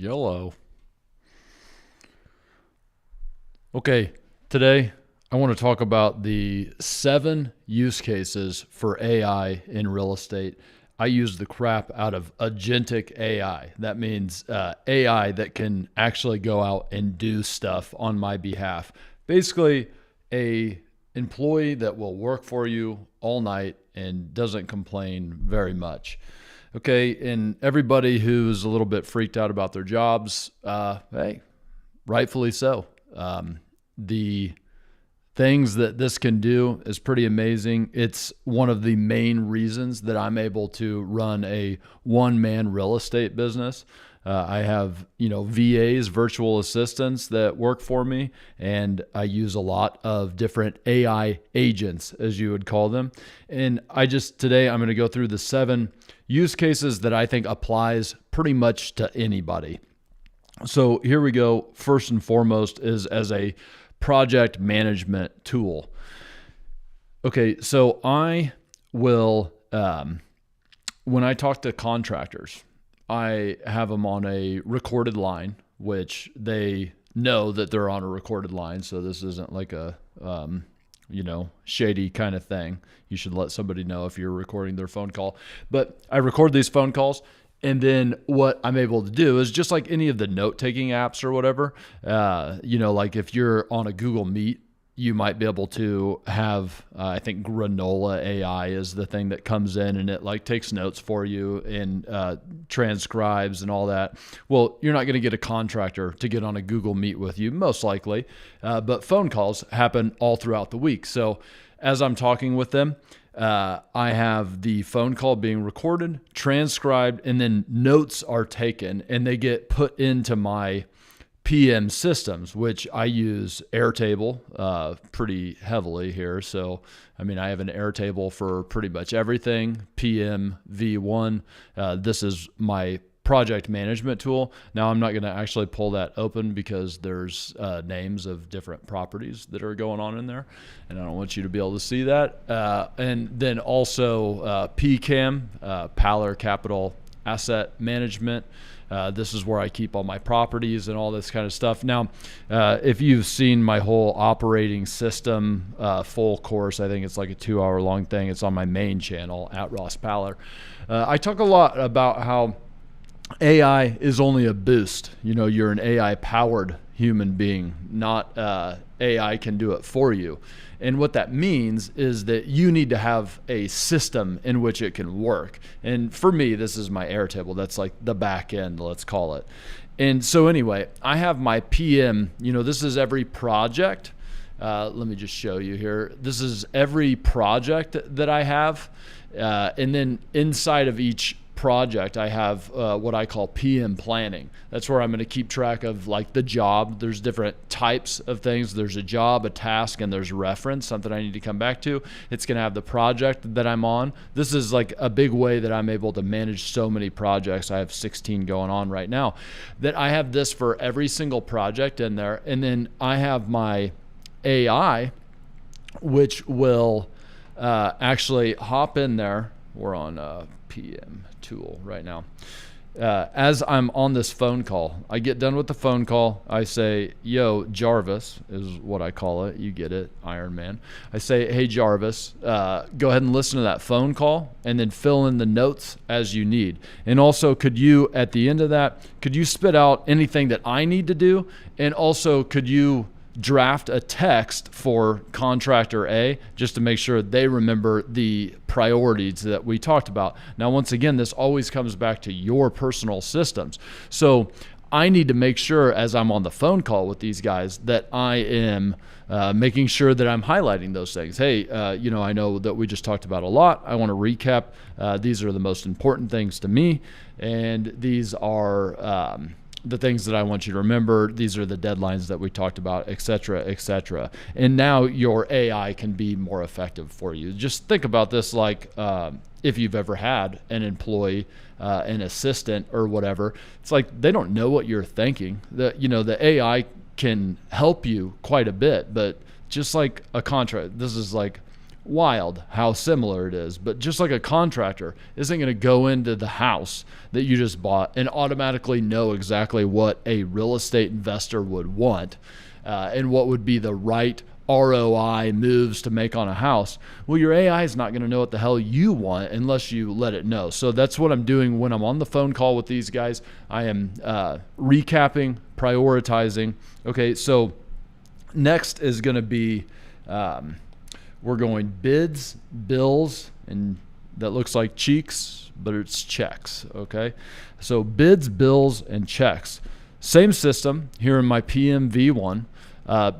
Yellow. Okay, today I want to talk about the 7 use cases for AI in real estate. I use the crap out of Agentic AI. That means AI that can actually go out and do stuff on my behalf. Basically, a employee that will work for you all night and doesn't complain very much. Okay, and everybody who's a little bit freaked out about their jobs, hey, rightfully so. The things that this can do is pretty amazing. It's one of the main reasons that I'm able to run a one-man real estate business. I have, VAs, virtual assistants that work for me, and I use a lot of different AI agents, as you would call them. And today I'm going to go through the 7 use cases that I think applies pretty much to anybody. So here we go. First and foremost is as a project management tool. Okay, so I will, when I talk to contractors, I have them on a recorded line, which they know that they're on a recorded line. So this isn't like a, shady kind of thing. You should let somebody know if you're recording their phone call. But I record these phone calls. And then what I'm able to do is just like any of the note-taking apps or whatever, like if you're on a Google Meet, you might be able to have, I think Granola AI is the thing that comes in and it like takes notes for you and transcribes and all that. Well, you're not going to get a contractor to get on a Google Meet with you, most likely, but phone calls happen all throughout the week. So as I'm talking with them, I have the phone call being recorded, transcribed, and then notes are taken and they get put into my PM systems, which I use Airtable pretty heavily here. So, I have an Airtable for pretty much everything, PM, V1. This is my project management tool. Now, I'm not going to actually pull that open because there's names of different properties that are going on in there, and I don't want you to be able to see that. And then also PCAM, Paler Capital Asset Management. This is where I keep all my properties and all this kind of stuff. Now, if you've seen my whole operating system full course, I think it's like a 2-hour long thing. It's on my main channel at Ross Paler. I talk a lot about how AI is only a boost. You're an AI powered human being, not AI can do it for you. And what that means is that you need to have a system in which it can work. And for me, this is my Airtable. That's like the back end, let's call it. And so anyway, I have my PM, this is every project. Let me just show you here. This is every project that I have. And then inside of each project, I have what I call PM planning. That's where I'm going to keep track of like the job. There's different types of things. There's a job, a task, and there's reference, something I need to come back to. It's going to have the project that I'm on. This is like a big way that I'm able to manage so many projects. I have 16 going on right now, that I have this for every single project in there. And then I have my AI, which will actually hop in there. We're on PM tool right now. As I'm on this phone call, I get done with the phone call. I say, yo, Jarvis is what I call it. You get it, Iron Man. I say, hey, Jarvis, go ahead and listen to that phone call and then fill in the notes as you need. And also, could you, at the end of that, could you spit out anything that I need to do? And also, could you draft a text for contractor A just to make sure they remember the priorities that we talked about. Now, once again, this always comes back to your personal systems. So I need to make sure as I'm on the phone call with these guys that I am making sure that I'm highlighting those things. Hey, I know that we just talked about a lot. I want to recap. These are the most important things to me. And these are the things that I want you to remember. These are the deadlines that we talked about, et cetera, et cetera. And now your AI can be more effective for you. Just think about this like if you've ever had an employee, an assistant or whatever. It's like they don't know what you're thinking. The AI can help you quite a bit, but just like a contract, this is like wild how similar it is. But just like a contractor isn't going to go into the house that you just bought and automatically know exactly what a real estate investor would want and what would be the right ROI moves to make on a house. Well, your AI is not going to know what the hell you want unless you let it know. So that's what I'm doing when I'm on the phone call with these guys. I am recapping, prioritizing. Okay, so next is going to be we're going bids, bills, and that looks like cheeks, but it's checks. Okay, so bids, bills, and checks. Same system here in my PMV one.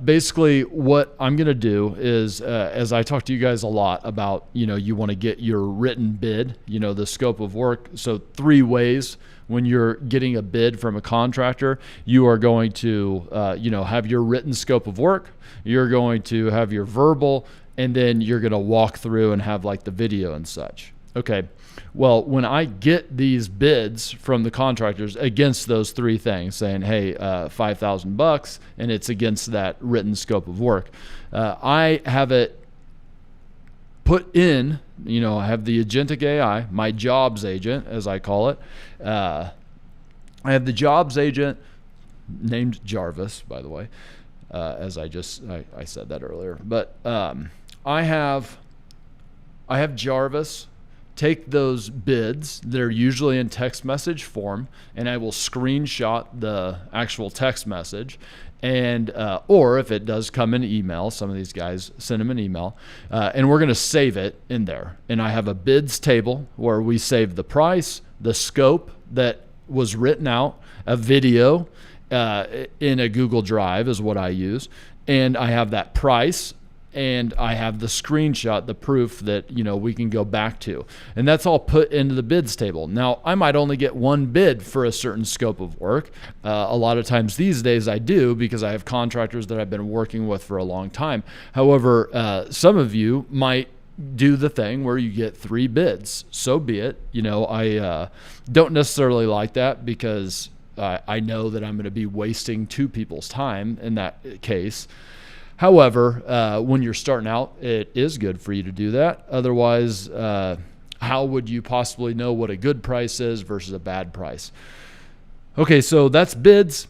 Basically, what I'm going to do is, as I talk to you guys a lot about, you want to get your written bid, the scope of work. So 3 ways when you're getting a bid from a contractor, you are going to, have your written scope of work. You're going to have your verbal, and then you're going to walk through and have like the video and such. Okay. Well, when I get these bids from the contractors against those 3 things, saying, hey, $5,000, and it's against that written scope of work, I have it put in, I have the Agentic AI, my jobs agent, as I call it. I have the jobs agent named Jarvis, by the way, as I said that earlier. But I have Jarvis take those bids that are usually in text message form, and I will screenshot the actual text message. And or if it does come in email, some of these guys send them an email, and we're going to save it in there. And I have a bids table where we save the price, the scope that was written out, a video in a Google Drive is what I use, and I have that price. And I have the screenshot, the proof that, we can go back to. And that's all put into the bids table. Now, I might only get one bid for a certain scope of work. A lot of times these days I do, because I have contractors that I've been working with for a long time. However, some of you might do the thing where you get 3 bids. So be it. I don't necessarily like that, because I know that I'm going to be wasting 2 people's time in that case. However, when you're starting out, it is good for you to do that. Otherwise, how would you possibly know what a good price is versus a bad price? Okay, so that's bids.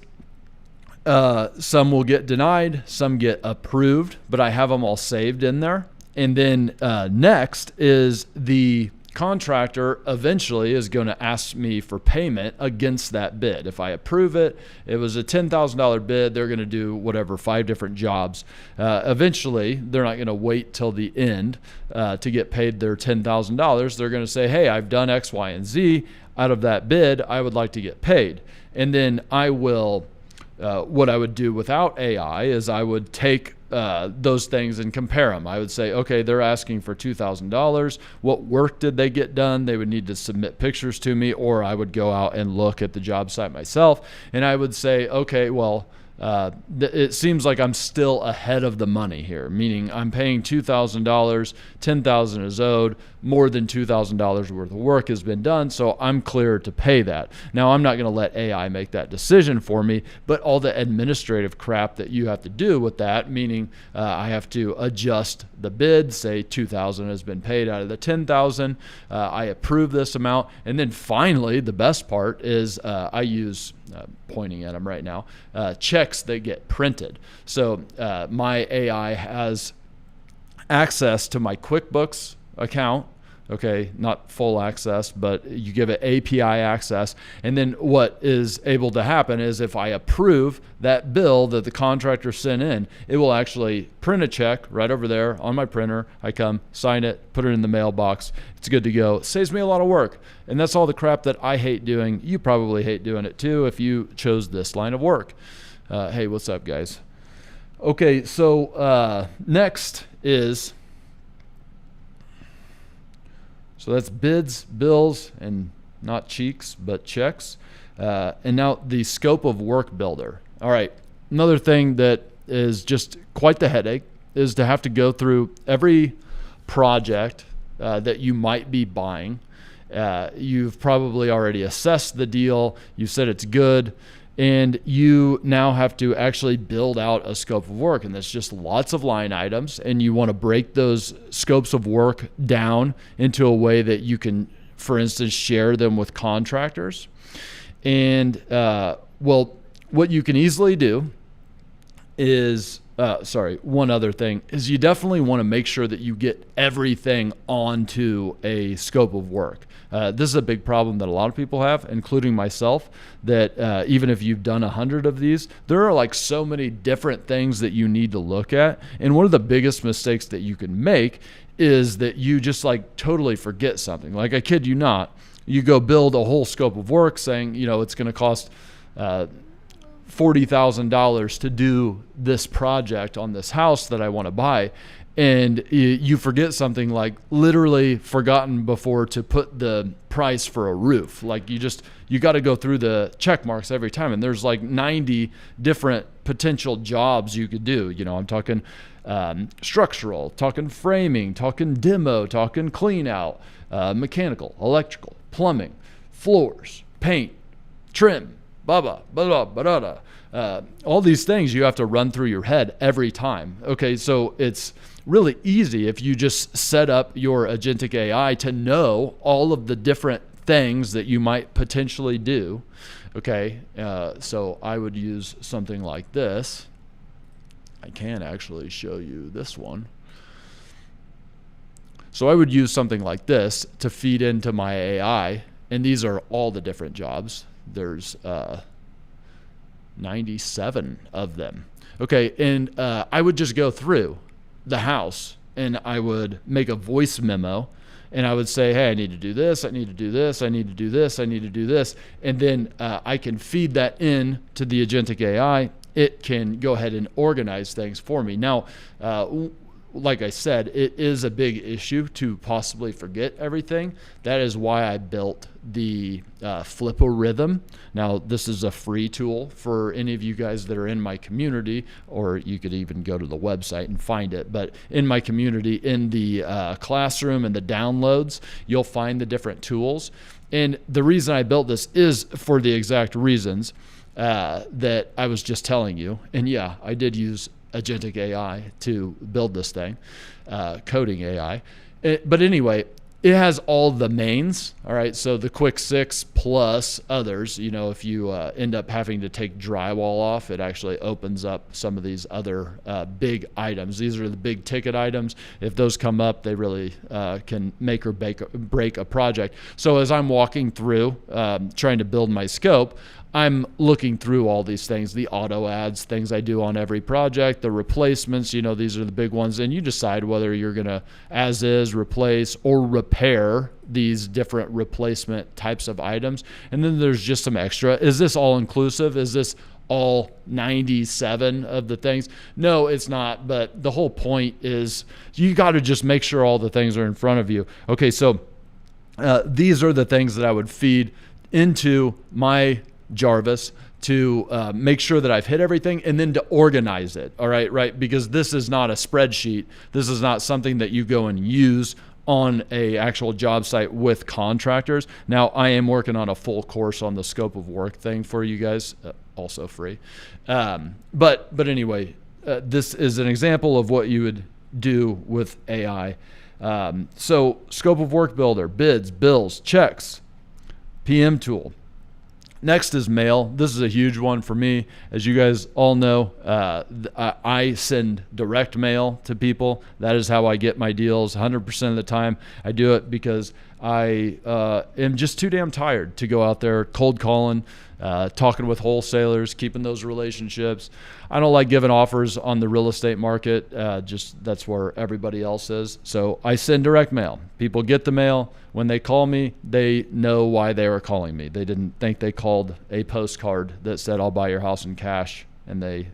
Some will get denied, some get approved, but I have them all saved in there. And then next is the contractor eventually is going to ask me for payment against that bid. If I approve it, it was a $10,000 bid, they're going to do whatever, 5 different jobs. Eventually, they're not going to wait till the end to get paid their $10,000. They're going to say, hey, I've done X, Y, and Z. Out of that bid, I would like to get paid. And then I will, what I would do without AI is I would take those things and compare them. I would say, okay, they're asking for $2,000. What work did they get done? They would need to submit pictures to me, or I would go out and look at the job site myself. And I would say, okay, well, it seems like I'm still ahead of the money here, meaning I'm paying $2,000, $10,000 is owed, more than $2,000 worth of work has been done, so I'm clear to pay that. Now, I'm not going to let AI make that decision for me, but all the administrative crap that you have to do with that, meaning I have to adjust the bid, say $2,000 has been paid out of the $10,000, I approve this amount, and then finally, the best part is I use, pointing at them right now, checks that get printed. So my AI has access to my QuickBooks account. Okay, not full access, but you give it API access. And then what is able to happen is if I approve that bill that the contractor sent in, it will actually print a check right over there on my printer. I come, sign it, put it in the mailbox. It's good to go. It saves me a lot of work. And that's all the crap that I hate doing. You probably hate doing it too if you chose this line of work. Hey, what's up, guys? Okay, so next is... So that's bids, bills, and not cheeks, but checks. And now the scope of work builder. All right, another thing that is just quite the headache is to have to go through every project that you might be buying. You've probably already assessed the deal. You said it's good. And you now have to actually build out a scope of work, and that's just lots of line items. And you want to break those scopes of work down into a way that you can, for instance, share them with contractors. And what you can easily do is, one other thing is you definitely want to make sure that you get everything onto a scope of work. This is a big problem that a lot of people have, including myself, that even if you've done 100 of these, there are like so many different things that you need to look at. And one of the biggest mistakes that you can make is that you just like totally forget something. Like, I kid you not, you go build a whole scope of work saying, it's going to cost $40,000 to do this project on this house that I want to buy. And you forget something, like literally forgotten before to put the price for a roof. Like you got to go through the check marks every time. And there's like 90 different potential jobs you could do. I'm talking structural, talking framing, talking demo, talking clean out, mechanical, electrical, plumbing, floors, paint, trim, all these things you have to run through your head every time. Okay, so it's really easy if you just set up your Agentic AI to know all of the different things that you might potentially do. Okay, so I would use something like this. I can actually show you this one. So I would use something like this to feed into my AI, and these are all the different jobs. There's 97 of them. Okay, and I would just go through the house and I would make a voice memo and I would say, hey, I need to do this, I need to do this, I need to do this, I need to do this. And then I can feed that in to the Agentic AI. It can go ahead and organize things for me. Now, like I said, it is a big issue to possibly forget everything. That is why I built the Flip-O-Rhythm. Now, this is a free tool for any of you guys that are in my community, or you could even go to the website and find it. But in my community, in the classroom and the downloads, you'll find the different tools. And the reason I built this is for the exact reasons that I was just telling you. And yeah, I did use Agentic AI to build this thing, coding AI. But anyway, it has all the mains. All right. So the quick 6 plus others, if you end up having to take drywall off, it actually opens up some of these other big items. These are the big ticket items. If those come up, they really can make or break a project. So as I'm walking through trying to build my scope, I'm looking through all these things, the auto ads, things I do on every project, the replacements, these are the big ones. And you decide whether you're going to as is, replace, or repair these different replacement types of items. And then there's just some extra. Is this all inclusive? Is this all 97 of the things? No, it's not. But the whole point is you got to just make sure all the things are in front of you. Okay, so these are the things that I would feed into my Jarvis to make sure that I've hit everything, and then to organize it. All right? Because this is not a spreadsheet. This is not something that you go and use on a actual job site with contractors. Now, I am working on a full course on the scope of work thing for you guys, also free. But anyway, this is an example of what you would do with AI. So scope of work builder, bids, bills, checks, PM tool. Next is mail. This is a huge one for me. As you guys all know, I send direct mail to people. That is how I get my deals 100% of the time. I do it because I am just too damn tired to go out there cold calling, talking with wholesalers, keeping those relationships. I don't like giving offers on the real estate market. Just that's where everybody else is. So I send direct mail. People get the mail. When they call me, they know why they were calling me. They didn't think they called a postcard that said, I'll buy your house in cash. And they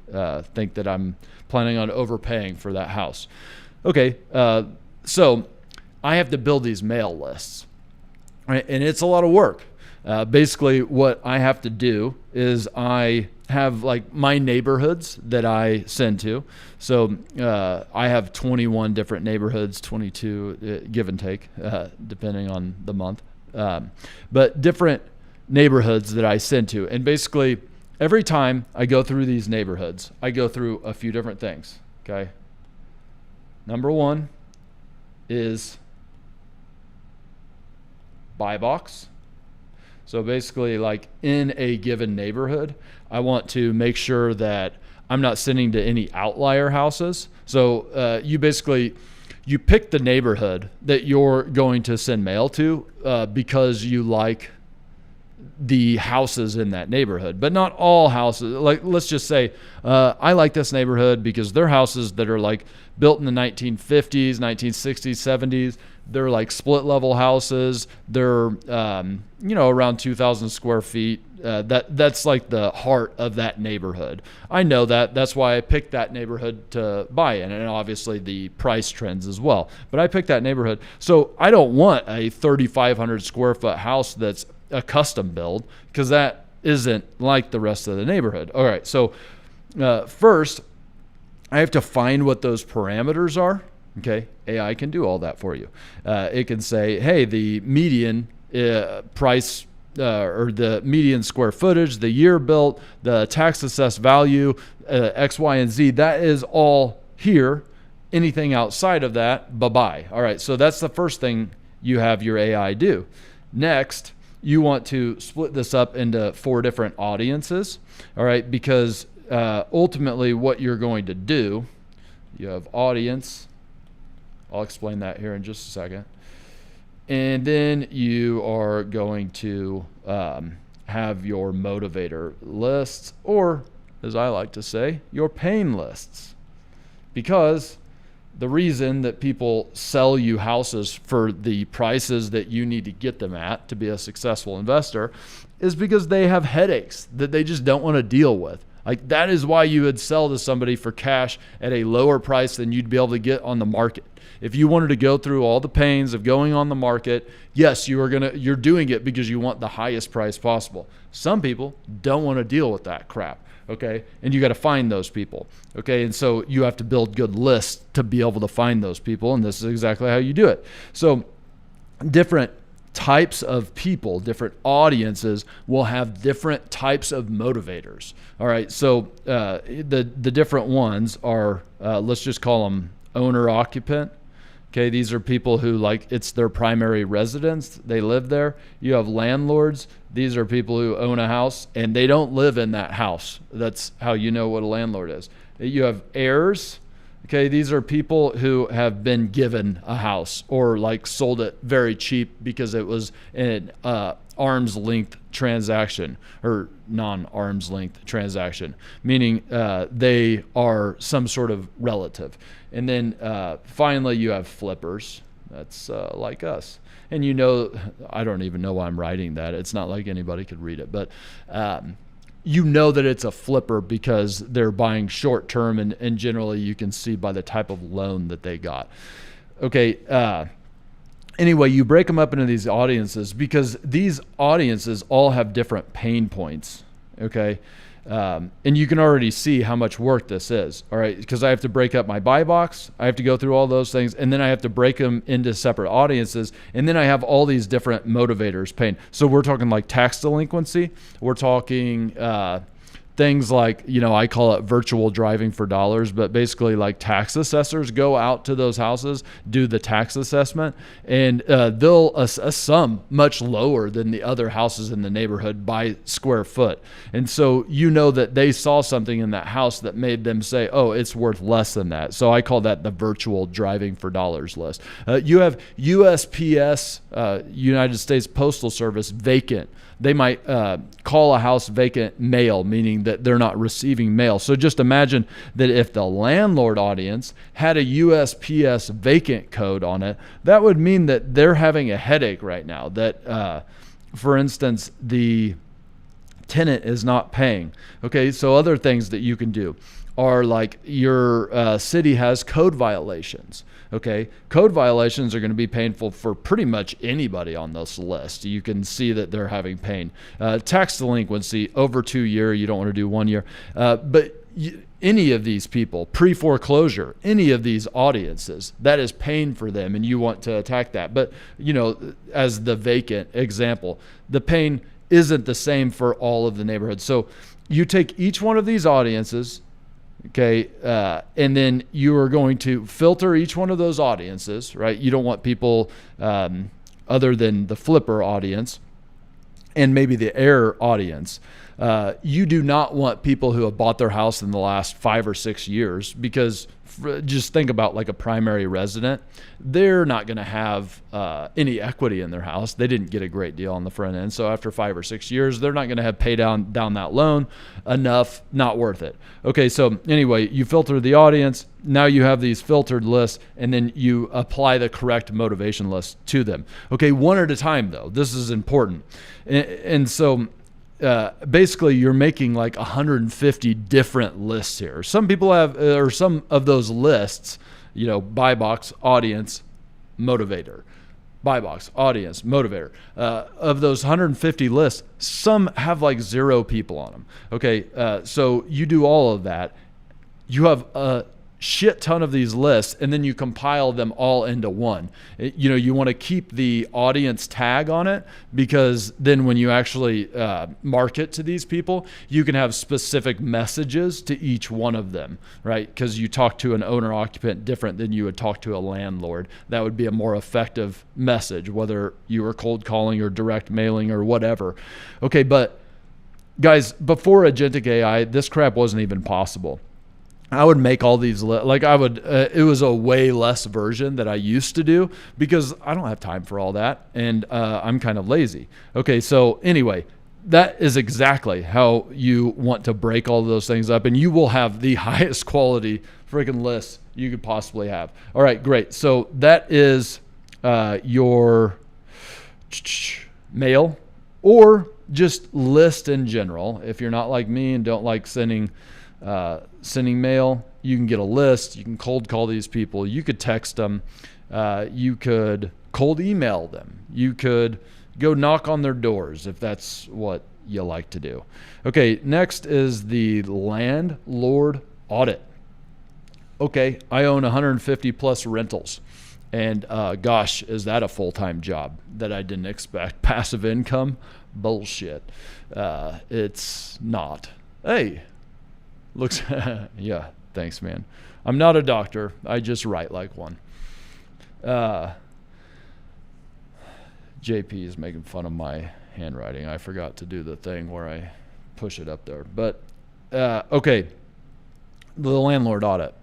think that I'm planning on overpaying for that house. Okay, so I have to build these mail lists, right? And it's a lot of work. Basically, what I have to do is I have like my neighborhoods that I send to. So I have 21 different neighborhoods, 22 give and take, depending on the month. But different neighborhoods that I send to. And basically, every time I go through these neighborhoods, I go through a few different things. Okay. Number one is buy box. So basically, like in a given neighborhood, I want to make sure that I'm not sending to any outlier houses. So you pick the neighborhood that you're going to send mail to because you like the houses in that neighborhood, but not all houses. Like, let's just say I like this neighborhood because they're houses that are like built in the 1950s, 1960s, 70s. They're like split level houses. They're around 2,000 square feet. That's like the heart of that neighborhood. I know that. That's why I picked that neighborhood to buy in, and obviously the price trends as well. But I picked that neighborhood. So I don't want a 3,500 square foot house that's a custom build, because that isn't like the rest of the neighborhood. All right, so first I have to find what those parameters are. Okay, AI can do all that for you. It can say, hey, the median price or the median square footage, the year built, the tax assessed value, X, Y, and Z, that is all here. Anything outside of that, bye-bye. All right, so that's the first thing you have your AI do. Next, you want to split this up into 4 different audiences, all right, because ultimately what you're going to do, you have audience. I'll explain that here in just a second. And then you are going to have your motivator lists, or as I like to say, your pain lists. Because the reason that people sell you houses for the prices that you need to get them at to be a successful investor is because they have headaches that they just don't want to deal with. Like, that is why you would sell to somebody for cash at a lower price than you'd be able to get on the market. If you wanted to go through all the pains of going on the market, yes, you're doing it because you want the highest price possible. Some people don't want to deal with that crap. Okay. And you got to find those people. Okay. And so you have to build good lists to be able to find those people. And this is exactly how you do it. So different types of people, different audiences will have different types of motivators. All right. So the different ones are, let's just call them owner occupant. Okay, these are people who, like, it's their primary residence. They live there. You have landlords. These are people who own a house and they don't live in that house. That's how you know what a landlord is. You have heirs. Okay, these are people who have been given a house or like sold it very cheap because it was an arm's length transaction or non-arm's length transaction, meaning they are some sort of relative. And then finally you have flippers. That's like us. And I don't even know why I'm writing that. It's not like anybody could read it, but you know that it's a flipper because they're buying short term, and generally you can see by the type of loan that they got. Okay. Anyway, you break them up into these audiences because these audiences all have different pain points. Okay. And you can already see how much work this is. All right. Because I have to break up my buy box. I have to go through all those things. And then I have to break them into separate audiences. And then I have all these different motivators pain. So we're talking like tax delinquency. We're talking, things like, I call it virtual driving for dollars, but basically like tax assessors go out to those houses, do the tax assessment, and they'll a sum much lower than the other houses in the neighborhood by square foot. And so that they saw something in that house that made them say, oh, it's worth less than that. So I call that the virtual driving for dollars list. You have USPS, United States Postal Service, vacant. They might call a house vacant mail, meaning that they're not receiving mail. So just imagine that if the landlord audience had a USPS vacant code on it, that would mean that they're having a headache right now. That, for instance, the tenant is not paying. Okay, so other things that you can do are like your city has code violations. Okay, code violations are going to be painful for pretty much anybody on this list. You can see that they're having pain. Tax delinquency over 2 years, you don't want to do 1 year. But any of these people, pre-foreclosure, any of these audiences, that is pain for them, and you want to attack that. But, as the vacant example, the pain isn't the same for all of the neighborhoods. So you take each one of these audiences, okay, and then you are going to filter each one of those audiences, right? You don't want people other than the flipper audience and maybe the air audience. You do not want people who have bought their house in the last 5 or 6 years, because just think about like a primary resident. They're not going to have any equity in their house. They didn't get a great deal on the front end. So after 5 or 6 years, they're not going to have pay down that loan enough, not worth it. Okay, so anyway, you filter the audience. Now you have these filtered lists, and then you apply the correct motivation list to them. Okay, one at a time though. This is important. And so basically you're making like 150 different lists here. Some people have, or some of those lists, buy box, audience, motivator, buy box, audience, motivator. Of those 150 lists, some have like 0 people on them. Okay. So you do all of that. You have a shit ton of these lists, and then you compile them all into one. You want to keep the audience tag on it, because then when you actually market to these people, you can have specific messages to each one of them, right? Because you talk to an owner occupant different than you would talk to a landlord. That would be a more effective message, whether you were cold calling or direct mailing or whatever. Okay, but guys, before Agentic AI, this crap wasn't even possible. I would make all these, it was a way less version that I used to do, because I don't have time for all that, and I'm kind of lazy. Okay, so anyway, that is exactly how you want to break all of those things up, and you will have the highest quality freaking lists you could possibly have. All right, great. So that is your mail, or just list in general. If you're not like me and don't like sending mail, you can get a list. You can cold call these people. You could text them. You could cold email them. You could go knock on their doors if that's what you like to do. Okay, next is the landlord audit. Okay, I own 150 plus rentals. And gosh, is that a full-time job that I didn't expect? Passive income? Bullshit. It's not. Hey. Looks, yeah, thanks, man. I'm not a doctor. I just write like one. JP is making fun of my handwriting. I forgot to do the thing where I push it up there. But, okay, the landlord audit.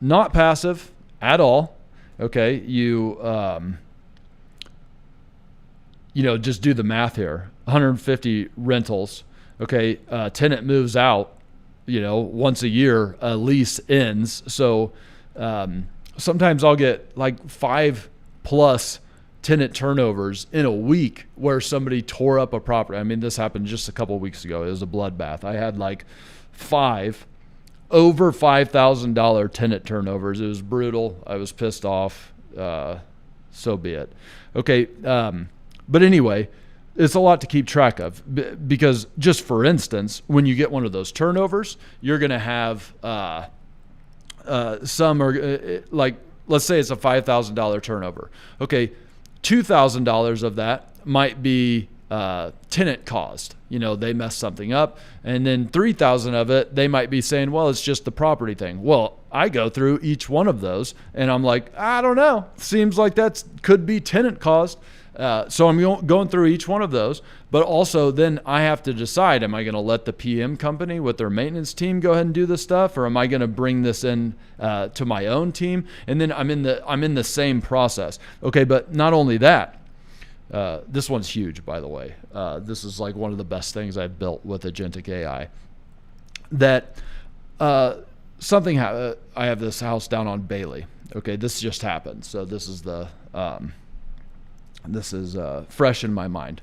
Not passive at all. Okay, you just do the math here. 150 rentals. Okay, tenant moves out. Once a year, a lease ends. So sometimes I'll get like 5+ tenant turnovers in a week where somebody tore up a property. I mean, this happened just a couple of weeks ago. It was a bloodbath. I had like 5 over $5,000 tenant turnovers. It was brutal. I was pissed off. So be it. Okay. But anyway, it's a lot to keep track of, because just for instance, when you get one of those turnovers, you're going to have some are like, let's say it's a $5,000 turnover. Okay, $2,000 of that might be tenant caused. They messed something up, and then 3,000 of it, they might be saying, well, it's just the property thing. Well, I go through each one of those, and I'm like, I don't know. Seems like that could be tenant caused. So I'm going through each one of those, but also then I have to decide, am I going to let the PM company with their maintenance team go ahead and do this stuff, or am I going to bring this in to my own team? And then I'm in the same process. Okay, but not only that, this one's huge, by the way. This is like one of the best things I've built with Agentic AI. That I have this house down on Bailey. Okay, this just happened, so this is fresh in my mind.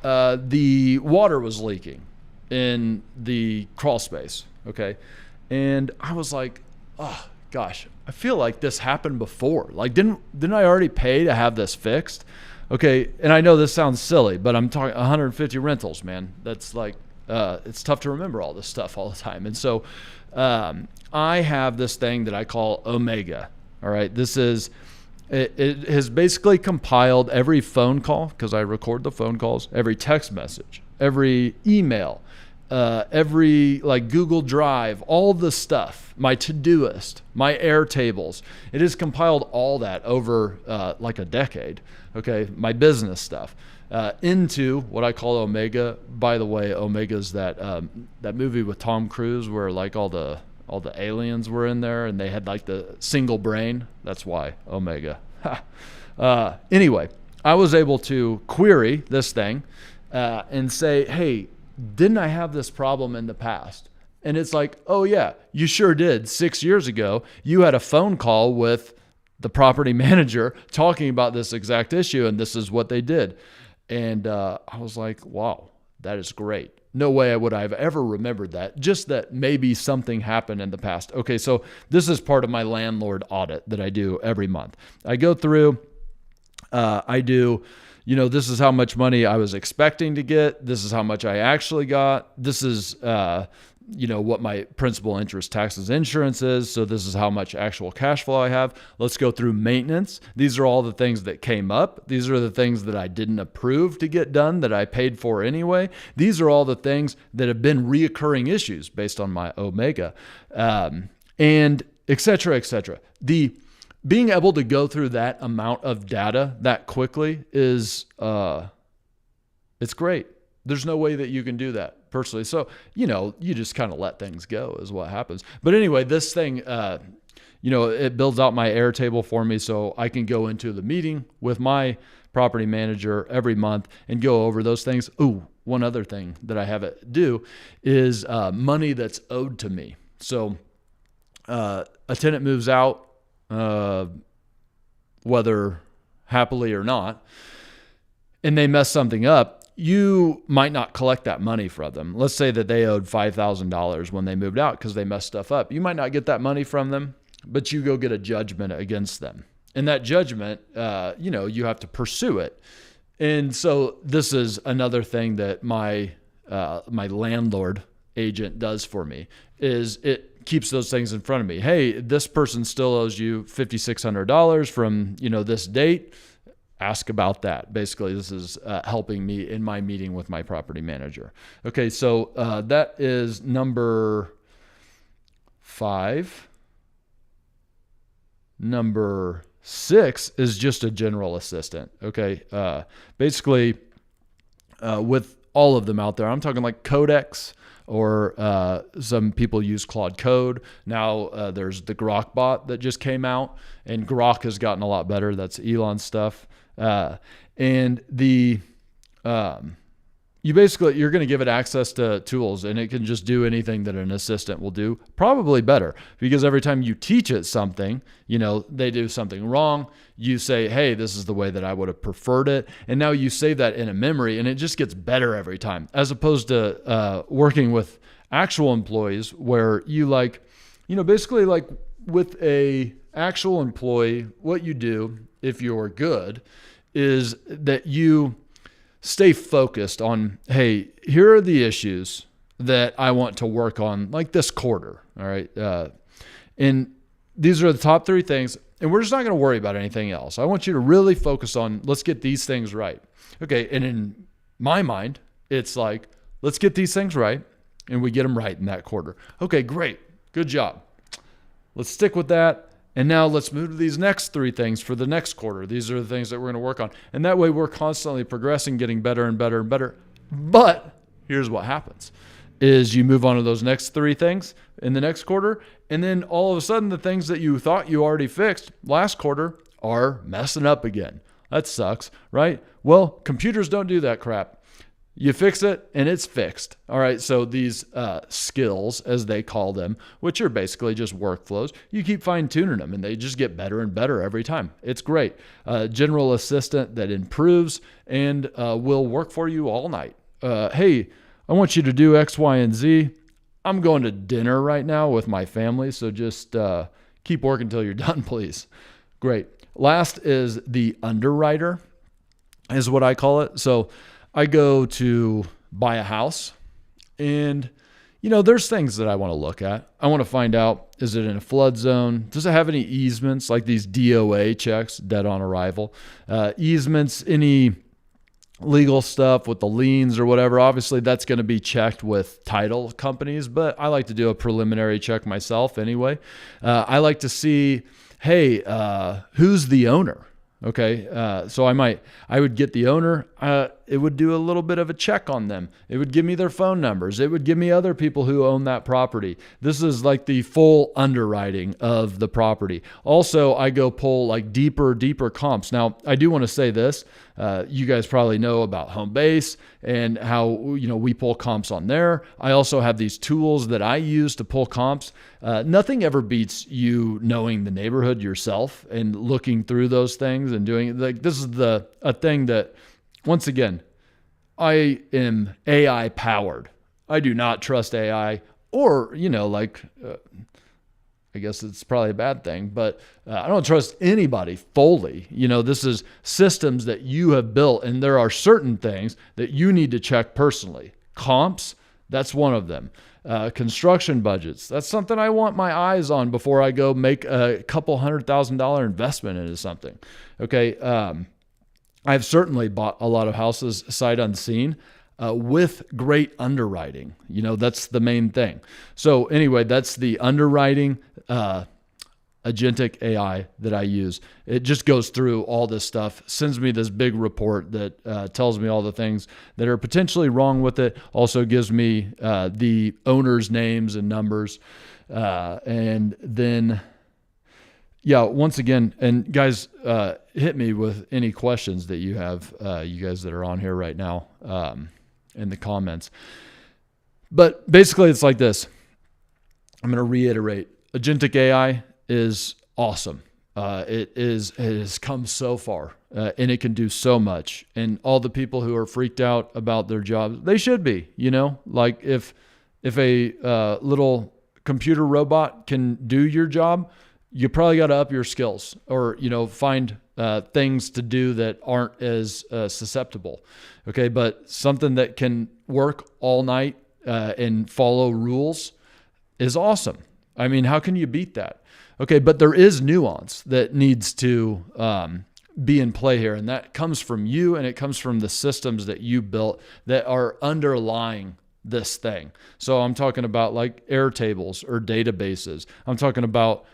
The water was leaking in the crawl space, okay? And I was like, oh, gosh, I feel like this happened before. Like, didn't I already pay to have this fixed? Okay, and I know this sounds silly, but I'm talking 150 rentals, man. That's like, it's tough to remember all this stuff all the time. And so I have this thing that I call Omega, all right? This is It has basically compiled every phone call, because I record the phone calls, every text message, every email, every like Google Drive, all the stuff, my Todoist, my Airtables. It has compiled all that over like a decade. Okay, my business stuff into what I call Omega. By the way, Omega's that movie with Tom Cruise where like all the aliens were in there and they had like the single brain. That's why Omega. Anyway, I was able to query this thing and say, hey, didn't I have this problem in the past? And it's like, oh yeah, you sure did. 6 years ago, you had a phone call with the property manager talking about this exact issue, and this is what they did. And I was like, wow, that is great. No way would I have ever remembered that. Just that maybe something happened in the past. Okay, so this is part of my landlord audit that I do every month. I go through, I do, this is how much money I was expecting to get. This is how much I actually got. This is, what my principal, interest, taxes, insurance is. So this is how much actual cash flow I have. Let's go through maintenance. These are all the things that came up. These are the things that I didn't approve to get done that I paid for anyway. These are all the things that have been reoccurring issues based on my Omega, and et cetera, et cetera. Being able to go through that amount of data that quickly is, it's great. There's no way that you can do that personally. So, you just kind of let things go is what happens. But anyway, this thing, it builds out my Airtable for me so I can go into the meeting with my property manager every month and go over those things. Ooh, one other thing that I have it do is money that's owed to me. So a tenant moves out, whether happily or not, and they mess something up, you might not collect that money from them. Let's say that they owed $5,000 when they moved out because they messed stuff up. You might not get that money from them, but you go get a judgment against them. And that judgment, you have to pursue it. And so this is another thing that my landlord agent does for me is it keeps those things in front of me. Hey, this person still owes you $5,600 from, this date. Ask about that. Basically, this is helping me in my meeting with my property manager. Okay, so that is number 5. Number 6 is just a general assistant. Okay, basically, with all of them out there, I'm talking like Codex, or some people use Claude Code. Now there's the Grok bot that just came out, and Grok has gotten a lot better. That's Elon's stuff. And you're going to give it access to tools, and it can just do anything that an assistant will do, probably better, because every time you teach it something, they do something wrong. You say, hey, this is the way that I would have preferred it. And now you save that in a memory, and it just gets better every time, as opposed to working with actual employees where you basically like with a actual employee, what you do if you're good is that you stay focused on, hey, here are the issues that I want to work on like this quarter. All right. And these are the top 3 things, and we're just not going to worry about anything else. I want you to really focus on, let's get these things right. Okay. And in my mind, it's like, let's get these things right, and we get them right in that quarter. Okay, great. Good job. Let's stick with that. And now let's move to these next 3 things for the next quarter. These are the things that we're going to work on. And that way we're constantly progressing, getting better and better and better. But here's what happens is you move on to those next 3 things in the next quarter. And then all of a sudden the things that you thought you already fixed last quarter are messing up again. That sucks, right? Well, computers don't do that crap. You fix it and it's fixed. All right. So these skills, as they call them, which are basically just workflows, you keep fine tuning them and they just get better and better every time. It's great. General assistant that improves and will work for you all night. Hey, I want you to do X, Y, and Z. I'm going to dinner right now with my family. So just keep working until you're done, please. Great. Last is the underwriter, is what I call it. So I go to buy a house, and there's things that I want to look at. I want to find out, is it in a flood zone? Does it have any easements, like these DOA checks, dead on arrival? Easements, any legal stuff with the liens or whatever. Obviously, that's going to be checked with title companies, but I like to do a preliminary check myself anyway. I like to see, hey, who's the owner? Okay, so I would get the owner. It would do a little bit of a check on them. It would give me their phone numbers. It would give me other people who own that property. This is like the full underwriting of the property. Also, I go pull like deeper comps. Now, I do want to say this. You guys probably know about Homebase and how we pull comps on there. I also have these tools that I use to pull comps. Nothing ever beats you knowing the neighborhood yourself and looking through those things and doing it. Like this is a thing that, once again, I am AI powered. I do not trust AI, or I guess it's probably a bad thing, but I don't trust anybody fully. This is systems that you have built, and there are certain things that you need to check personally. Comps, that's one of them. Construction budgets, that's something I want my eyes on before I go make a couple $100,000 investment into something. Okay. I've certainly bought a lot of houses sight unseen with great underwriting. That's the main thing. So anyway, that's the underwriting Agentic AI that I use. It just goes through all this stuff, sends me this big report that tells me all the things that are potentially wrong with it. Also gives me the owner's names and numbers. And then, once again, and guys, hit me with any questions that you have, you guys that are on here right now in the comments. But basically, it's like this. I'm going to reiterate. Agentic AI is awesome. It has come so far, and it can do so much. And all the people who are freaked out about their jobs, they should be. Like if a little computer robot can do your job, you probably got to up your skills, or find things to do that aren't as susceptible. Okay, but something that can work all night and follow rules is awesome. I mean, how can you beat that? Okay, but there is nuance that needs to be in play here, and that comes from you, and it comes from the systems that you built that are underlying this thing. So I'm talking about like Airtables or databases. I'm talking about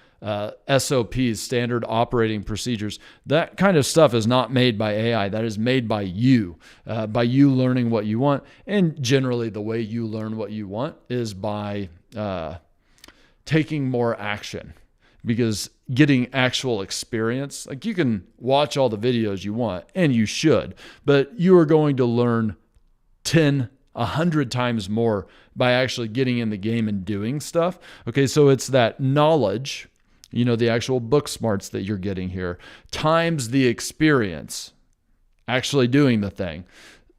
SOPs, standard operating procedures. That kind of stuff is not made by AI. That is made by you learning what you want. And generally the way you learn what you want is by taking more action, because getting actual experience, like you can watch all the videos you want, and you should, but you are going to learn 100 times more by actually getting in the game and doing stuff. Okay, so it's that knowledge, the actual book smarts that you're getting here, times the experience actually doing the thing,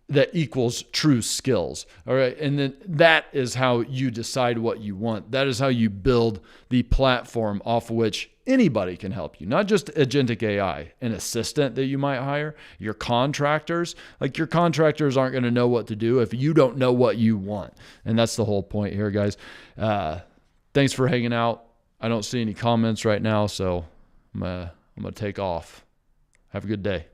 that equals true skills. All right. And then that is how you decide what you want. That is how you build the platform off of which anybody can help you, not just Agentic AI, an assistant that you might hire, your contractors. Like your contractors aren't going to know what to do if you don't know what you want. And that's the whole point here, guys. Thanks for hanging out. I don't see any comments right now, so I'm going to take off. Have a good day.